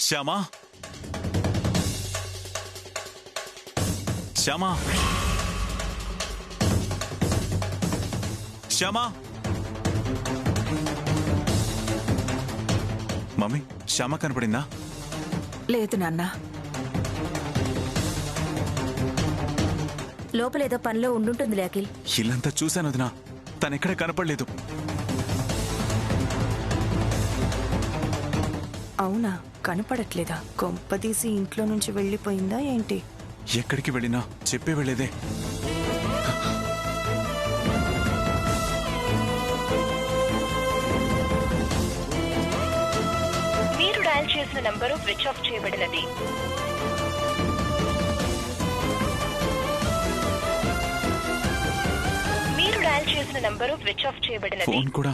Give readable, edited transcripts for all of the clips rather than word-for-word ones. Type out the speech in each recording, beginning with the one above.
Shyama, Shyama, Shyama. Mummy, Shyama కనపడిందా? లేదు నాన్న, లోపలేదో పనిలో ఉండుంటుంది అఖిల్. ఇల్లంతా చూశాను వదినా, తనెక్కడ కనపడలేదు. అవునా, కనపడట్లేదా? కొంపదీసి ఇంట్లో నుంచి వెళ్ళిపోయిందా ఏంటి? ఎక్కడికి వెళ్ళినా చెప్పే వెళ్ళేదే. మీరు డయల్ చేసిన నంబరు స్విచ్ ఆఫ్ చేయబడినది. మీరు డయల్ చేసిన నంబరు స్విచ్ ఆఫ్ చేయబడినది. ఫోన్ కూడా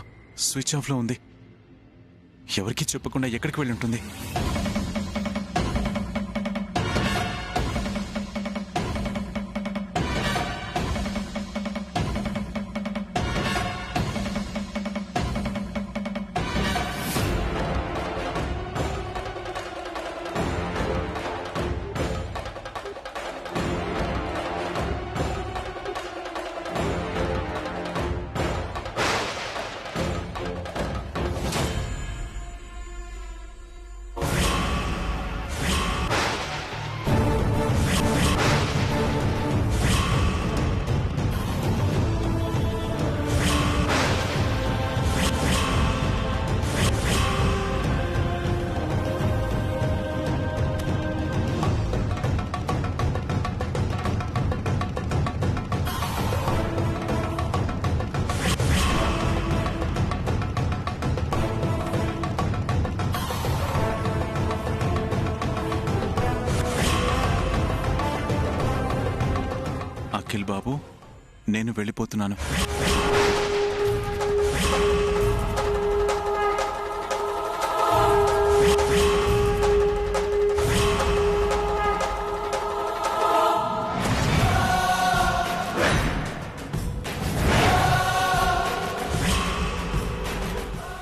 స్విచ్ ఆఫ్ లో ఉంది. ఎవరికి చెప్పకుండా ఎక్కడికి వెళ్ళి ఉంటుంది? అఖిల్ బాబు, నేను వెళ్ళిపోతున్నాను.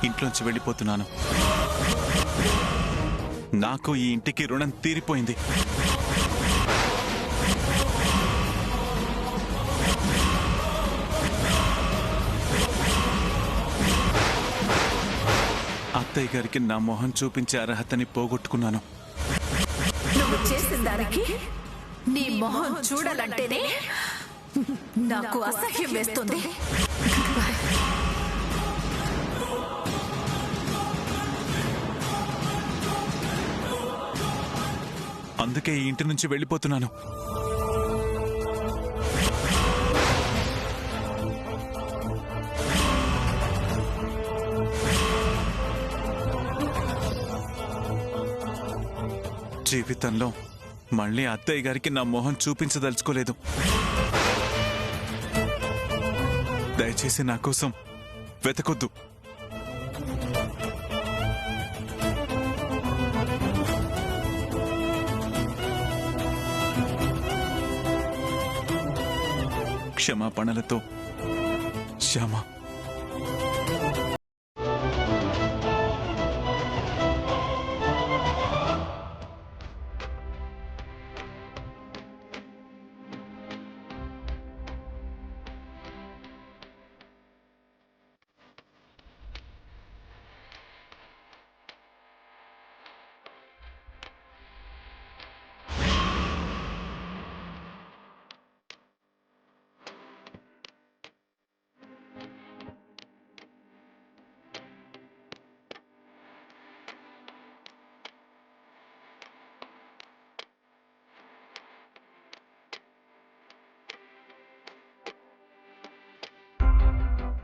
ఇంట్లోంచి వెళ్ళిపోతున్నాను. నాకు ఈ ఇంటికి రుణం తీరిపోయింది. అత్తయ్య గారికి నా మొహం చూపించే అర్హతని పోగొట్టుకున్నాను. నువ్వు చేసిన దానికి నీ మొహం చూడాలంటేనే నాకు అసహ్యం వేస్తుంది. అందుకే ఈ ఇంటి నుంచి వెళ్ళిపోతున్నాను. జీవితంలో మళ్ళీ అత్తయ్య గారికి నా మొహం చూపించదలుచుకోలేదు. దయచేసి నా కోసం వెతకొద్దు. క్షమాపణలతో, శ్యామ.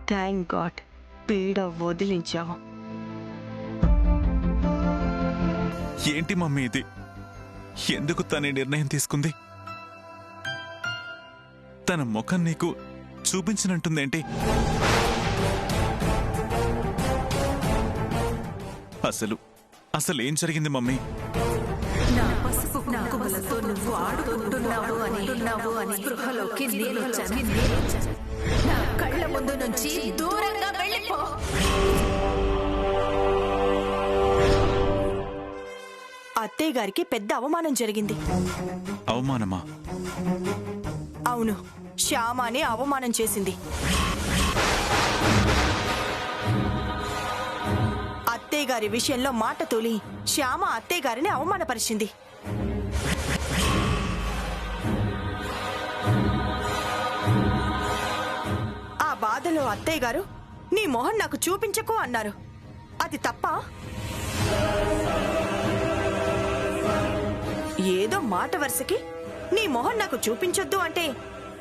థ్యాంక్ గాడ్, పీడ వదిలించావు. ఏంటి మమ్మీ ఇది? ఎందుకు తన నిర్ణయం తీసుకుంది? తన ముఖం నీకు చూపించినట్టుందేంటి? అసలు ఏం జరిగింది మమ్మీ? నా పసుపు కుంకుమలతో నువ్వు ఆడుకుంటున్నావు అని స్పృహలోకి నేను వచ్చాను. నా కళ్ళ ముందు నుంచి దూరంగా వెళ్ళిపో. అత్తయ్య గారికి పెద్ద అవమానం జరిగింది. అవమానమా? అవును, శ్యామనే అవమానం చేసింది. అత్తయ్య గారి విషయంలో మాట తోలి శ్యామ అత్తయ్య గారిని అవమానపరిచింది. ఆ బాధలో అత్తయ్య గారు నీ మొహం నాకు చూపించకు అన్నారు. అది తప్ప? ఏదో మాట వరుసకి నీ మొహం నాకు చూపించొద్దు అంటే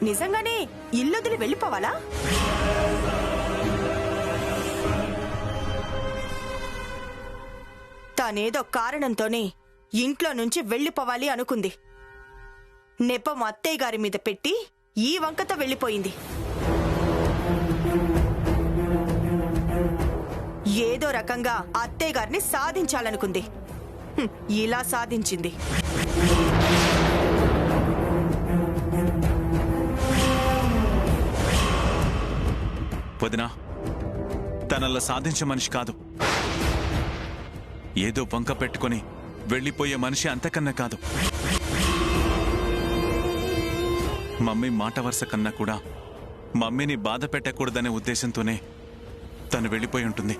నిజంగానే ఇల్లొదిలి వెళ్ళిపోవాలా? తానేదో కారణంతోనే ఇంట్లో నుంచి వెళ్ళిపోవాలి అనుకుంది. నెపం అత్తయ్య గారి మీద పెట్టి ఈ వంకతో వెళ్ళిపోయింది. ఏదో రకంగా అత్తయ్య గారిని సాధించాలనుకుంది. ఇలా సాధించింది. వదినా, తనల్లా సాధించే మనిషి కాదు. ఏదో వంక పెట్టుకుని వెళ్ళిపోయే మనిషి అంతకన్నా కాదు. మమ్మీ మాట వరుస కన్నా కూడా మమ్మీని బాధ పెట్టకూడదనే ఉద్దేశంతోనే తను వెళ్ళిపోయి ఉంటుంది.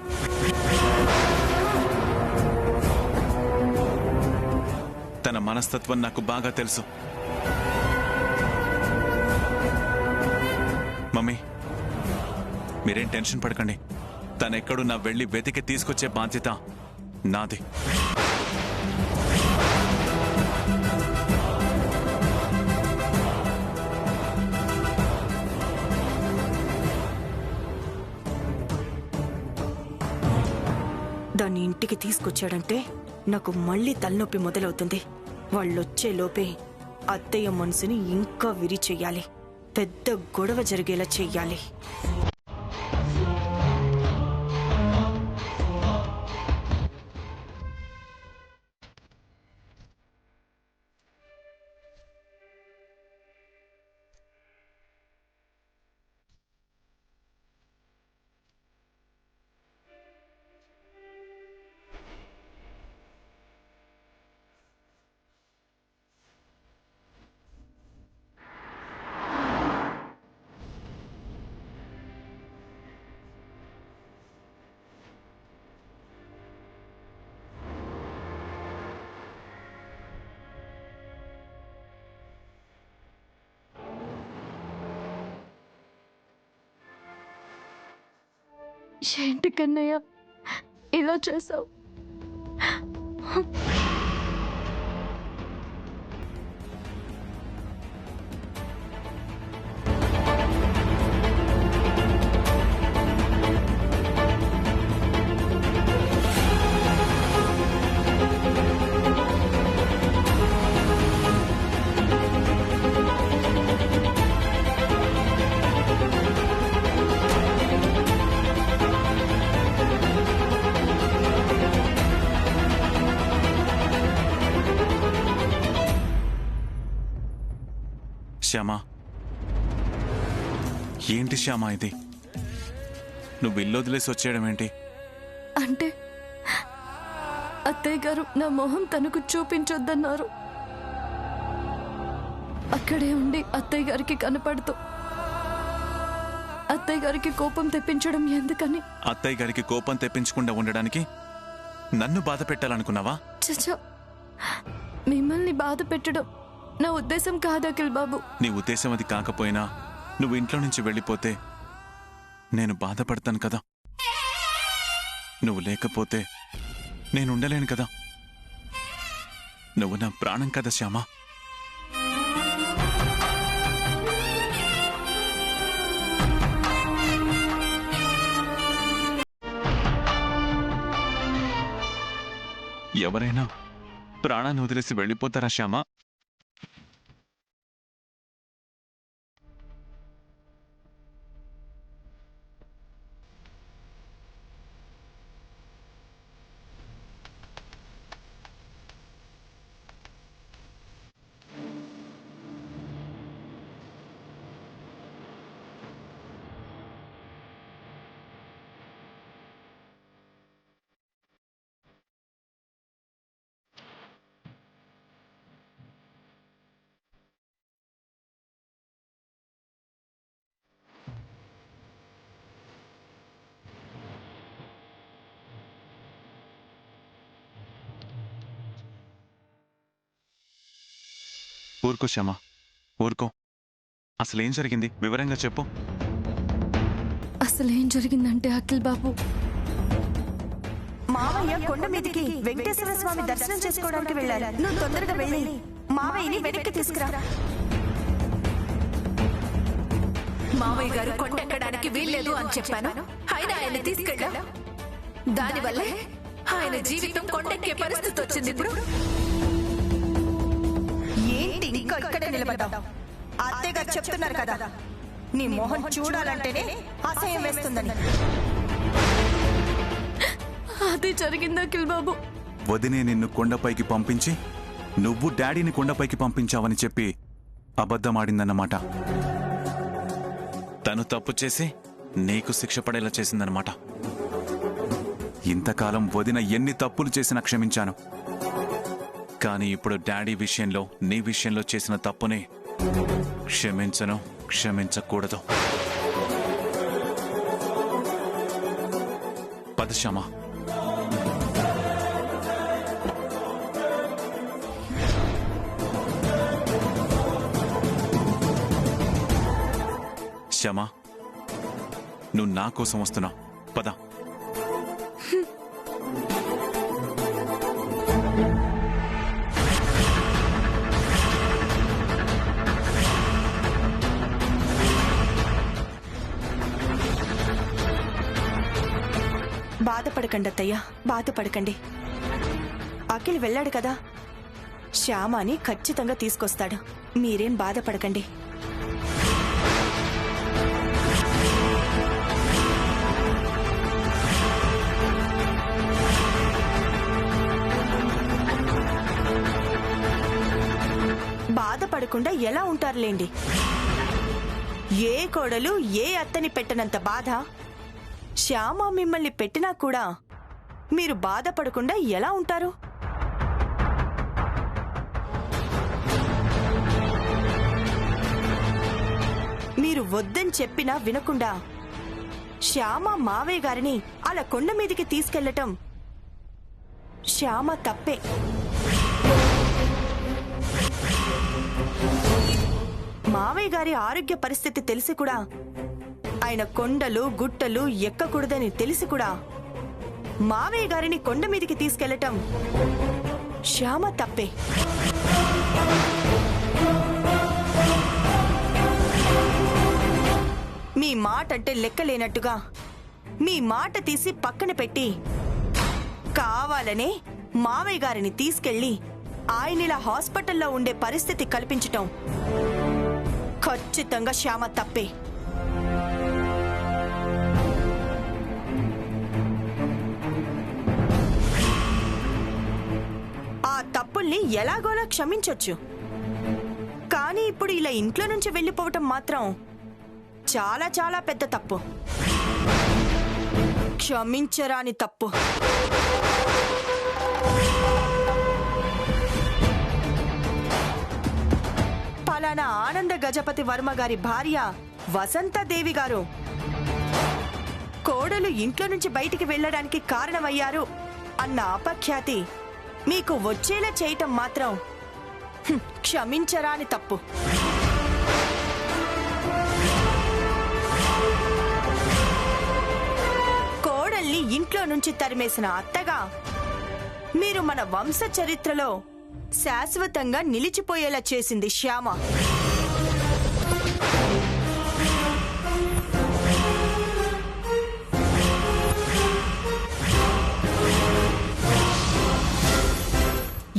తన మనస్తత్వం నాకు బాగా తెలుసు. మమ్మీ, మీరేం టెన్షన్ పడకండి. తనెక్కడున్నా వెళ్ళి వెతికి తీసుకొచ్చే బాధ్యత నాది. దాన్ని ఇంటికి తీసుకొచ్చాడంటే నాకు మళ్ళీ తలనొప్పి మొదలవుతుంది. వాళ్ళొచ్చే లోపే అత్తయ్య మనసుని ఇంకా విరి చెయ్యాలి. పెద్ద గొడవ జరిగేలా చెయ్యాలి. ఏంటి కన్నయ్య ఇలా చేసావు? శ్యామా, ఏంటి శ్యామా ఇది? నువ్వు ఇల్లు వదిలేసి వచ్చేయడం ఏంటి? అంటే అత్తయ్య గారు నా మొహం తనకు చూపించొద్దన్నారు. అక్కడే ఉండి అత్తయ్య గారికి కనపడుతూ అత్తయ్య గారికి కోపం తెప్పించడం ఎందుకని? అత్తయ్య గారికి కోపం తెప్పించకుండా ఉండడానికి నన్ను బాధ పెట్టాలనుకున్నావా? చచ్చా, మిమ్మల్ని బాధ పెట్టడం నా ఉద్దేశం కాదు అఖిల్ బాబు. నీ ఉద్దేశం అది కాకపోయినా నువ్వు ఇంట్లో నుంచి వెళ్ళిపోతే నేను బాధపడతాను కదా. నువ్వు లేకపోతే నేను ఉండలేను కదా. నువ్వు నా ప్రాణం కదా శ్యామా. ఎవరైనా ప్రాణాన్ని వదిలేసి వెళ్ళిపోతారా శ్యామా? ఊరుకో శ్యామ, ఊరుకో. అసలేం జరిగింది వివరంగా చెప్పు. అసలు ఏం జరిగిందంటే అఖిల్ బాబు, మావయ్య కొండ మీదకి వెంకటేశ్వర స్వామి దర్శనం చేసుకోవడానికి వెళ్ళారు. నువ్వు తొందరగా వెళ్ళి మావయ్యని వెనక్కి తీసుకురా. మావయ్య గారు కొండెక్కడానికి వీల్లేదు అని చెప్పాను, ఆయన ఆయన తీసుకెళ్ళా. దానివల్లే ఆయన జీవితం కొండెక్కే పరిస్థితి వచ్చింది. ఇప్పుడు ఏంటి ఇంకా ఇక్కడే నిలబడ్డావు? అత్తయ్య గారు చెప్తున్నారు కదా, నీ మొహం చూడాలంటేనే అసహ్యం వేస్తుందని. అదే జరిగింది అఖిల్ బాబు. వదినే నిన్ను కొండపైకి పంపించి నువ్వు డాడీని కొండపైకి పంపించావని చెప్పి అబద్ధమాడిందన్నమాట. తను తప్పు చేసి నీకు శిక్ష పడేలా చేసిందన్నమాట. ఇంతకాలం వదిన ఎన్ని తప్పులు చేసినా క్షమించాను. కానీ ఇప్పుడు డాడీ విషయంలో, నీ విషయంలో చేసిన తప్పుని క్షమించను, క్షమించకూడదు. పద శ్యామ. శ్యామ, నువ్వు నా కోసం వస్తున్నావు. పద. బాధపడకండి అత్తయ్య, బాధపడకండి. అఖిల్ వెళ్ళాడు కదా, శ్యామాని ఖచ్చితంగా తీసుకొస్తాడు. మీరేం బాధపడకండి. బాధపడకుండా ఎలా ఉంటారులేండి. ఏ కోడలు ఏ అత్తని పెట్టనంత బాధ శ్యామ మిమ్మల్ని పెట్టినా కూడా మీరు బాధపడకుండా ఎలా ఉంటారు? మీరు వద్దని చెప్పినా వినకుండా శ్యామ మావయ్య గారిని అలా కొండ మీదికి తీసుకెళ్లటం శ్యామ తప్పే. మావయ్య గారి ఆరోగ్య పరిస్థితి తెలిసి కూడా, ఆయన కొండలు గుట్టలు ఎక్కకూడదని తెలిసి కూడా మావయ్య గారిని కొండ మీదికి తీసుకెళ్లటం శ్యామ తప్పే. మీ మాట అంటే లెక్కలేనట్టుగా మీ మాట తీసి పక్కన పెట్టి కావాలనే మావయ్య గారిని తీసుకెళ్లి ఆయనిలా హాస్పిటల్లో ఉండే పరిస్థితి కల్పించటం ఖచ్చితంగా శ్యామ తప్పే. ఆ తప్పుల్ని ఎలాగోలా క్షమించొచ్చు, కానీ ఇప్పుడు ఇలా ఇంట్లో నుంచి వెళ్ళిపోవటం మాత్రం చాలా చాలా పెద్ద తప్పు, క్షమించరాని తప్పు. పలానా ఆనంద గజపతి వర్మ గారి భార్య వసంతదేవి గారు కోడలు ఇంట్లో నుంచి బయటికి వెళ్ళడానికి కారణమయ్యారు అన్న అపఖ్యాతి మీకు వచ్చేలా చేయటం మాత్రం క్షమించరాని తప్పు. కోడల్ని ఇంట్లో నుంచి తరిమేసిన అత్తగా మీరు మన వంశ చరిత్రలో శాశ్వతంగా నిలిచిపోయేలా చేసింది శ్యామ.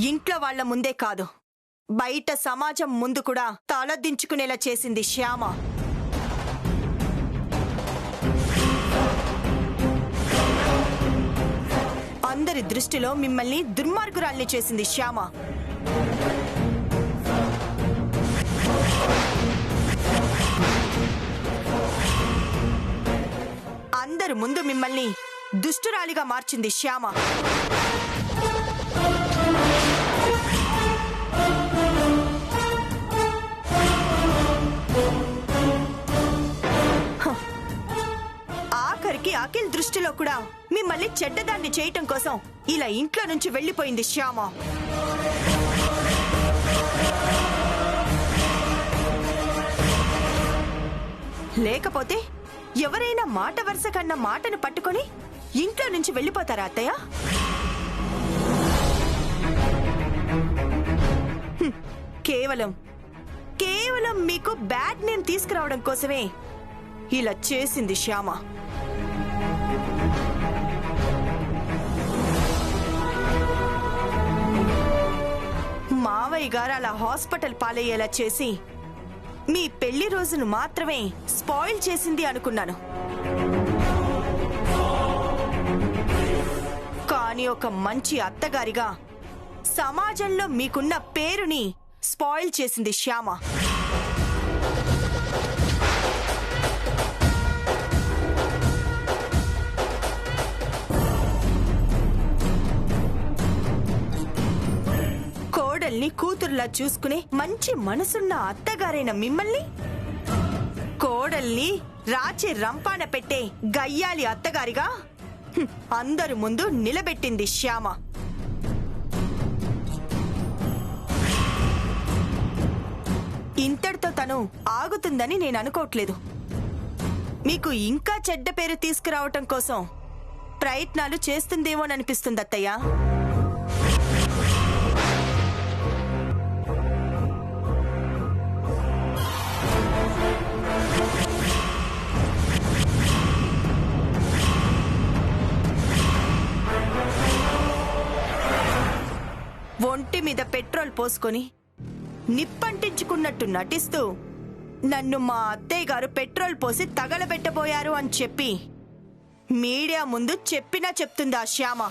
ఇంట్లో వాళ్ల ముందే కాదు, బయట సమాజం ముందు కూడా తలదించుకునేలా చేసింది శ్యామ. అందరి దృష్టిలో మిమ్మల్ని దుర్మార్గురాల్ని చేసింది శ్యామ. అందరి ముందు మిమ్మల్ని దుష్టురాలిగా మార్చింది శ్యామ. ఆఖరికి అఖిల్ దృష్టిలో కూడా మిమ్మల్ని చెడ్డదాన్ని చేయటం కోసం ఇలా ఇంట్లో నుంచి వెళ్లిపోయింది శ్యామ. లేకపోతే ఎవరైనా మాట వరుస కన్నా మాటను పట్టుకొని ఇంట్లో నుంచి వెళ్ళిపోతారా అత్తయ్య? కేవలం మీకు బ్యాడ్ నేమ్ తీసుకురావడం కోసమే ఇలా చేసింది శ్యామ. మావయ్య గారు అలా హాస్పిటల్ పాలయ్యేలా చేసి మీ పెళ్లి రోజును మాత్రమే స్పాయిల్ చేసింది అనుకున్నాను. కానీ ఒక మంచి అత్తగారిగా సమాజంలో మీకున్న పేరుని స్పాయిల్ చేసింది శ్యామ. కోడల్ని కూతురులా చూసుకునే మంచి మనసున్న అత్తగారైన మిమ్మల్ని కోడల్ని రాచి రంపాన పెట్టే గయ్యాలి అత్తగారిగా అందరి ముందు నిలబెట్టింది శ్యామ. ఇంతటితో తను ఆగుతుందని నేను అనుకోవట్లేదు. మీకు ఇంకా చెడ్డ పేరు తీసుకురావటం కోసం ప్రయత్నాలు చేస్తుందేమోననిపిస్తుంది అత్తయ్య. ఒంటి మీద పెట్రోల్ పోసుకొని నిప్పంటించుకున్నట్టు నటిస్తూ నన్ను మా అత్తయ్య గారు పెట్రోల్ పోసి తగలబెట్టబోయారు అని చెప్పి మీడియా ముందు చెప్పినా చెప్తుంది ఆ శ్యామ.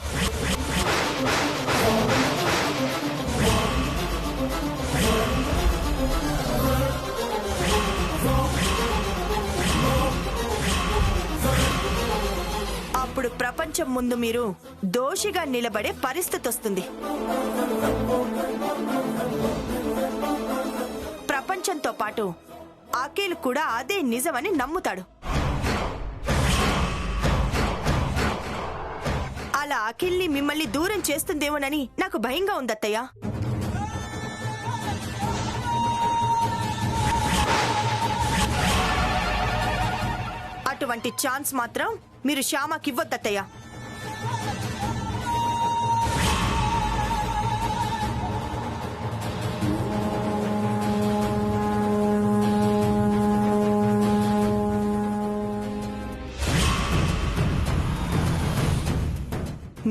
అప్పుడు ప్రపంచం ముందు మీరు దోషిగా నిలబడే పరిస్థితి వస్తుంది. ప్రపంచంతో పాటు అఖిల్ కూడా అదే నిజమని నమ్ముతాడు. అలా అఖిల్ని మిమ్మల్ని దూరం చేస్తుందేమోనని నాకు భయంగా ఉందత్తయ్య. అటువంటి ఛాన్స్ మాత్రం మీరు శ్యామకివ్వద్దత్తయ్య.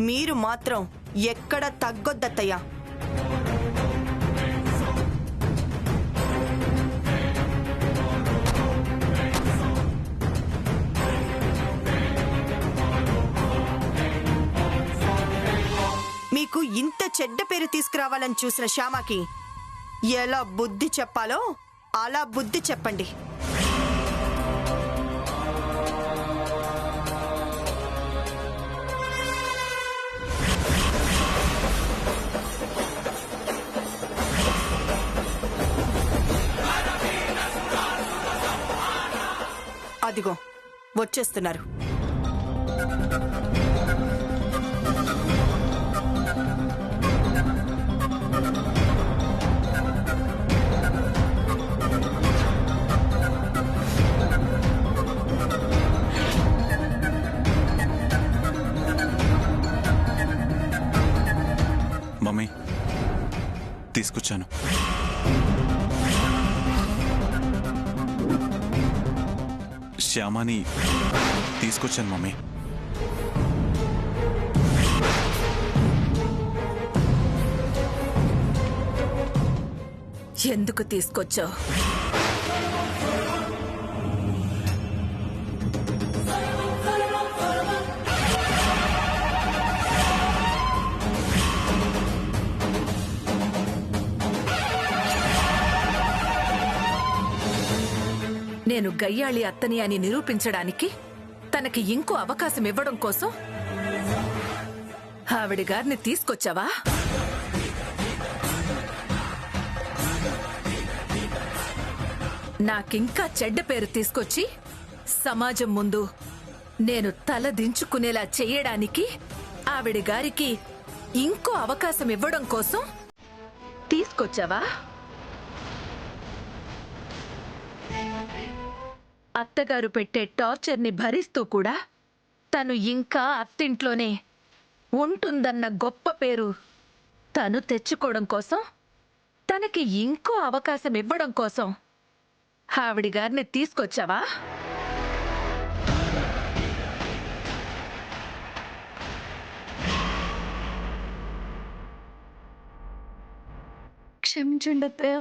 మీరు మాత్రం ఎక్కడ తగ్గొద్దత్తయ్య. మీకు ఇంత చెడ్డ పేరు తీసుకురావాలని చూసిన శ్యామకి ఎలా బుద్ధి చెప్పాలో అలా బుద్ధి చెప్పండి. అదిగో వచ్చేస్తున్నారు. మమ్మీ, తీసుకొచ్చాను. శ్యామని తీసుకొచ్చాను మమ్మీ. ఎందుకు తీసుకొచ్చావు? నేను గయ్యాళి అత్తని అని నిరూపించడానికి తనకి ఇంకో అవకాశం ఇవ్వడం కోసం ఆవిడ గారిని తీసుకొచ్చావా? నాకింకా చెడ్డ పేరు తీసుకొచ్చి సమాజం ముందు నేను తల దించుకునేలా చెయ్యడానికి ఆవిడ గారికి ఇంకో అవకాశం ఇవ్వడం కోసం తీసుకొచ్చావా? అత్తగారు పెట్టే టార్చర్ని భరిస్తూ కూడా తను ఇంకా అత్తింట్లోనే ఉంటుందన్న గొప్ప పేరు తను తెచ్చుకోవడం కోసం, తనకి ఇంకో అవకాశం ఇవ్వడం కోసం ఆవిడ గారిని తీసుకొచ్చావా? క్షమించండి అత్తయ్య.